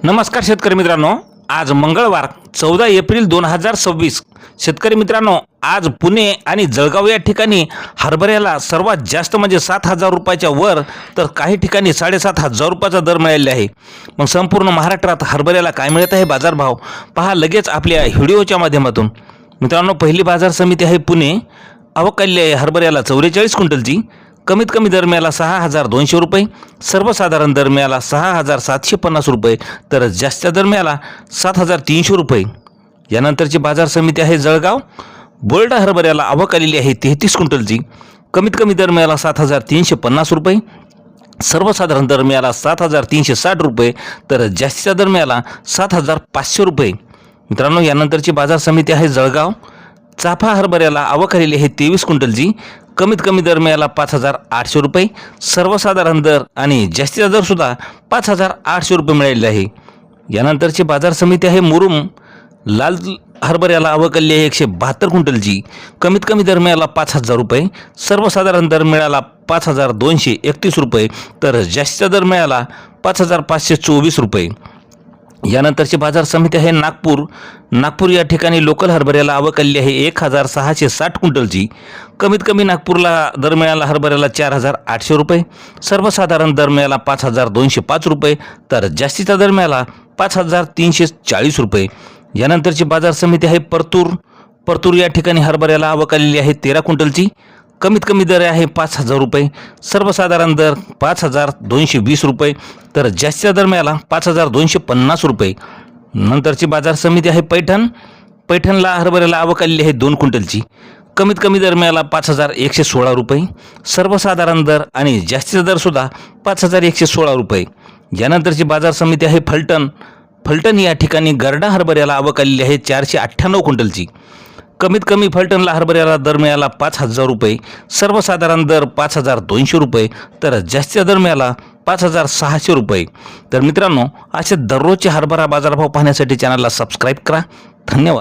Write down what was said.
नमस्कार शेतकरी मित्रांनो, आज मंगळवार 14 एप्रिल 2026। शेतकरी मित्रांनो, आज पुणे आणि जळगाव या ठिकाणी हरभऱ्याला सर्वात जास्त म्हणजे 7,000 रुपयाच्या वर तर काही ठिकाणी 7,500 रुपयाचा दर मिळालेला आहे। मग संपूर्ण महाराष्ट्रात हरभऱ्याला काय मिळत आहे बाजारभाव पहा लगेच आपल्या व्हिडिओच्या माध्यमातून। मित्रांनो, पहिली बाजार समिती आहे पुणे। अवकाल्य आहे हरभऱ्याला 44 क्विंटलची। कमीत कमी दर मिळाला 6,200 रुपये, सर्वसाधारण दर मिळाला 6,750 रुपये, तर जास्त दर मिळाला 7,300 रुपये। यानंतरची बाजार समिती आहे जळगाव। बोल्ड हरभऱ्याला आवक आलेली आहे 33 क्विंटलची। कमीत कमी दर मिळाला 7,350 रुपये, सर्वसाधारण दर मिळाला 7,360 रुपये, तर जास्तीचा दर मिळाला 7,500 रुपये। मित्रांनो, यानंतरची बाजार समिती आहे जळगाव। चाफा हरभऱ्याला आवक आलेली आहे 23 क्विंटलची। कमीत कमी दर मिळाला 5,800 रुपये, सर्वसाधारण दर आणि जास्तीचा दर सुद्धा 5,800 रुपये मिळालेला आहे। यानंतरची बाजार समिती आहे मुरुम। लाल हरभऱ्याला आवक आलेली आहे 172 क्विंटलची। कमीत कमी दर मिळाला 5,000 रुपये, सर्वसाधारण दर मिळाला 5,231 रुपये, तर जास्तीचा दर मिळाला 5,524 रुपये। यानंतरची बाजार समिती आहे नागपूर या ठिकाणी लोकल हरभऱ्याला आवक आलेली आहे 1,660 क्विंटलची। कमीत कमी नागपूरला दर मिळाला हरभऱ्याला 4,800 रुपये, सर्वसाधारण दर मिळाला 5,205 रुपये, तर जास्तीचा दर मिळाला 5,340 रुपये। यानंतरची बाजार समिती आहे परतूर या ठिकाणी हरभऱ्याला आवक आलेली आहे 13 क्विंटलची। कमीत कमी दर आहे 5,000 रुपये, सर्वसाधारण दर 5,220 रुपये, तर जास्तीचा दर मिळाला 5,250 रुपये। नंतरची बाजार समिती आहे पैठणला हरभऱ्याला आवक आलेली आहे 2 क्विंटलची। कमीत कमी दर मिळाला 5,116 रुपये, सर्वसाधारण दर आणि जास्तीचा दर सुद्धा 5,116 रुपये। यानंतरची बाजार समिती आहे फलटण या ठिकाणी गरडा हरभऱ्याला आवक आलेली आहे 498 क्विंटलची। कमीत कमी फलटणला हरभऱ्याला दर मिळाला 5,000 रुपये, सर्वसाधारण दर 5,200 रुपये, तर जास्तीचा दर मिळाला 5,600 रुपये। तर मित्रांनो, असे दररोजचे हरभरा बाजारभाव पाहण्यासाठी चॅनलला सबस्क्राईब करा। धन्यवाद।